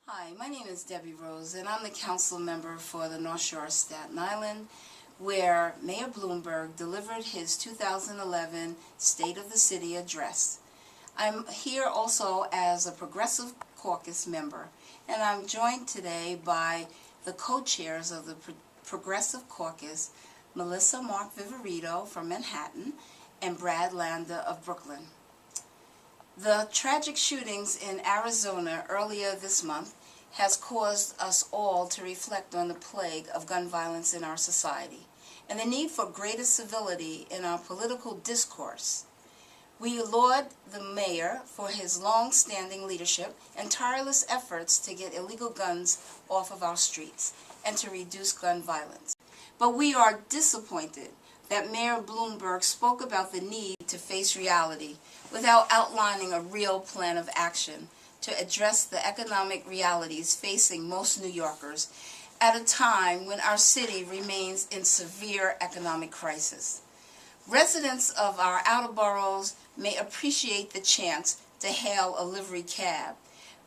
Hi, my name is Debbie Rose, and I'm the council member for the North Shore of Staten Island, where Mayor Bloomberg delivered his 2011 State of the City address. I'm here also as a Progressive Caucus member, and I'm joined today by the co-chairs of the Progressive Caucus, Melissa Mark Viverito from Manhattan and Brad Landa of Brooklyn. The tragic shootings in Arizona earlier this month has caused us all to reflect on the plague of gun violence in our society and the need for greater civility in our political discourse. We laud the mayor for his long-standing leadership and tireless efforts to get illegal guns off of our streets and to reduce gun violence. But we are disappointed that Mayor Bloomberg spoke about the need to face reality without outlining a real plan of action to address the economic realities facing most New Yorkers at a time when our city remains in severe economic crisis. Residents of our outer boroughs may appreciate the chance to hail a livery cab,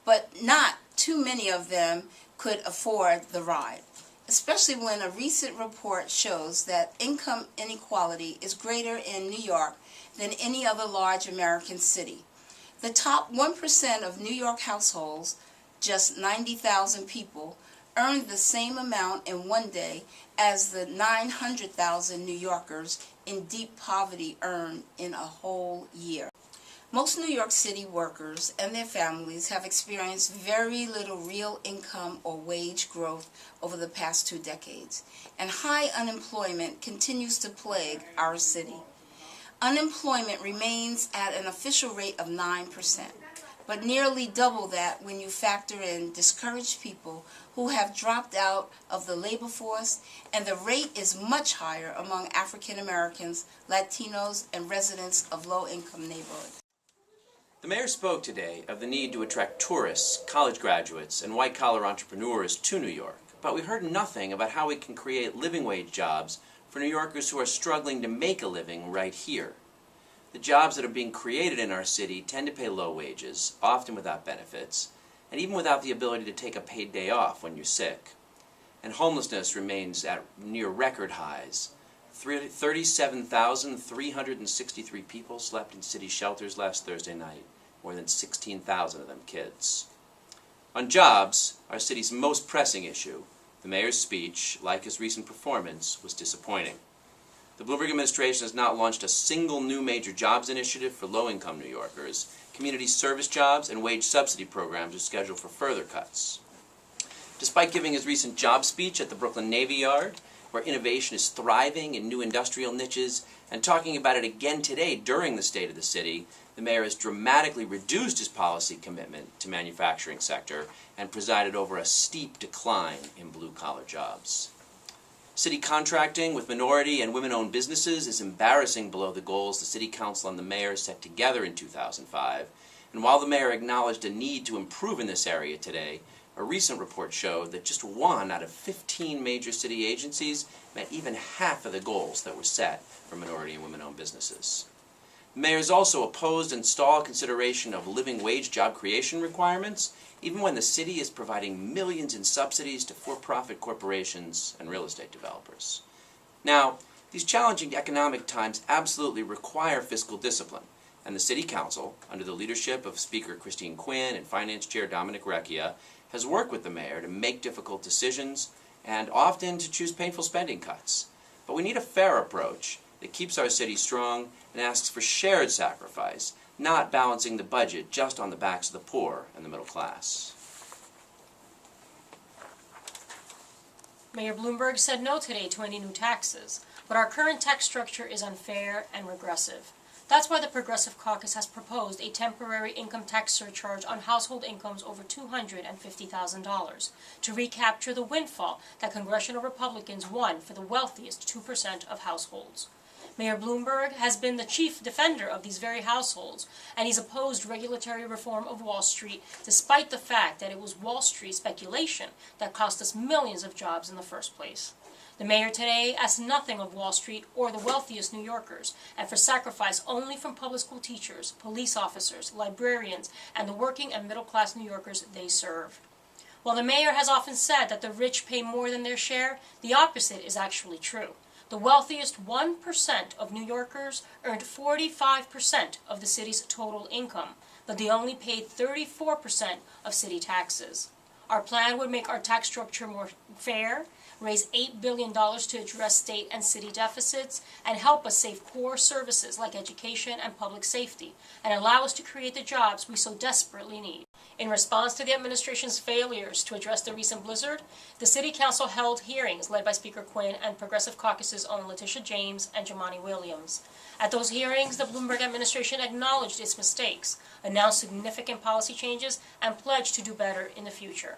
but not too many of them could afford the ride, especially when a recent report shows that income inequality is greater in New York than any other large American city. The top 1% of New York households, just 90,000 people, earned the same amount in one day as the 900,000 New Yorkers in deep poverty earn in a whole year. Most New York City workers and their families have experienced very little real income or wage growth over the past 2 decades, and high unemployment continues to plague our city. Unemployment remains at an official rate of 9%, but nearly double that when you factor in discouraged people who have dropped out of the labor force, and the rate is much higher among African Americans, Latinos, and residents of low-income neighborhoods. The mayor spoke today of the need to attract tourists, college graduates, and white-collar entrepreneurs to New York, but we heard nothing about how we can create living wage jobs for New Yorkers who are struggling to make a living right here. The jobs that are being created in our city tend to pay low wages, often without benefits, and even without the ability to take a paid day off when you're sick. And homelessness remains at near record highs. 37,363 people slept in city shelters last Thursday night, more than 16,000 of them kids. On jobs, our city's most pressing issue, the mayor's speech, like his recent performance, was disappointing. The Bloomberg administration has not launched a single new major jobs initiative for low-income New Yorkers. Community service jobs and wage subsidy programs are scheduled for further cuts. Despite giving his recent job speech at the Brooklyn Navy Yard, where innovation is thriving in new industrial niches, and talking about it again today during the State of the City, the mayor has dramatically reduced his policy commitment to manufacturing sector and presided over a steep decline in blue-collar jobs. City contracting with minority and women-owned businesses is embarrassing below the goals the City Council and the mayor set together in 2005, and while the mayor acknowledged a need to improve in this area today, a recent report showed that just 1 out of 15 major city agencies met even half of the goals that were set for minority and women-owned businesses. The mayor has also opposed and stalled consideration of living wage job creation requirements, even when the city is providing millions in subsidies to for-profit corporations and real estate developers. Now, these challenging economic times absolutely require fiscal discipline, and the City Council, under the leadership of Speaker Christine Quinn and Finance Chair Dominic Recchia, has worked with the mayor to make difficult decisions and often to choose painful spending cuts. But we need a fair approach that keeps our city strong and asks for shared sacrifice, not balancing the budget just on the backs of the poor and the middle class. Mayor Bloomberg said no today to any new taxes, but our current tax structure is unfair and regressive. That's why the Progressive Caucus has proposed a temporary income tax surcharge on household incomes over $250,000 to recapture the windfall that congressional Republicans won for the wealthiest 2% of households. Mayor Bloomberg has been the chief defender of these very households, and he's opposed regulatory reform of Wall Street, despite the fact that it was Wall Street speculation that cost us millions of jobs in the first place. The mayor today asked nothing of Wall Street or the wealthiest New Yorkers, and for sacrifice only from public school teachers, police officers, librarians, and the working and middle-class New Yorkers they serve. While the mayor has often said that the rich pay more than their share, the opposite is actually true. The wealthiest 1% of New Yorkers earned 45% of the city's total income, but they only paid 34% of city taxes. Our plan would make our tax structure more fair, raise $8 billion to address state and city deficits, and help us save core services like education and public safety, and allow us to create the jobs we so desperately need. In response to the administration's failures to address the recent blizzard, the City Council held hearings led by Speaker Quinn and Progressive Caucus's own Letitia James and Jamani Williams. At those hearings, the Bloomberg administration acknowledged its mistakes, announced significant policy changes, and pledged to do better in the future.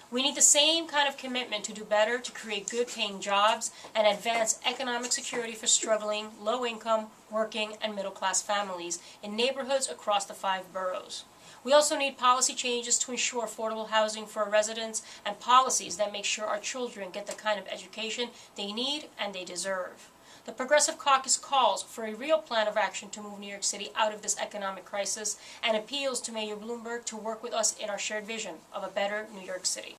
We need the same kind of commitment to do better, to create good-paying jobs, and advance economic security for struggling, low-income, working, and middle-class families in neighborhoods across the 5 boroughs. We also need policy changes to ensure affordable housing for our residents and policies that make sure our children get the kind of education they need and they deserve. The Progressive Caucus calls for a real plan of action to move New York City out of this economic crisis and appeals to Mayor Bloomberg to work with us in our shared vision of a better New York City.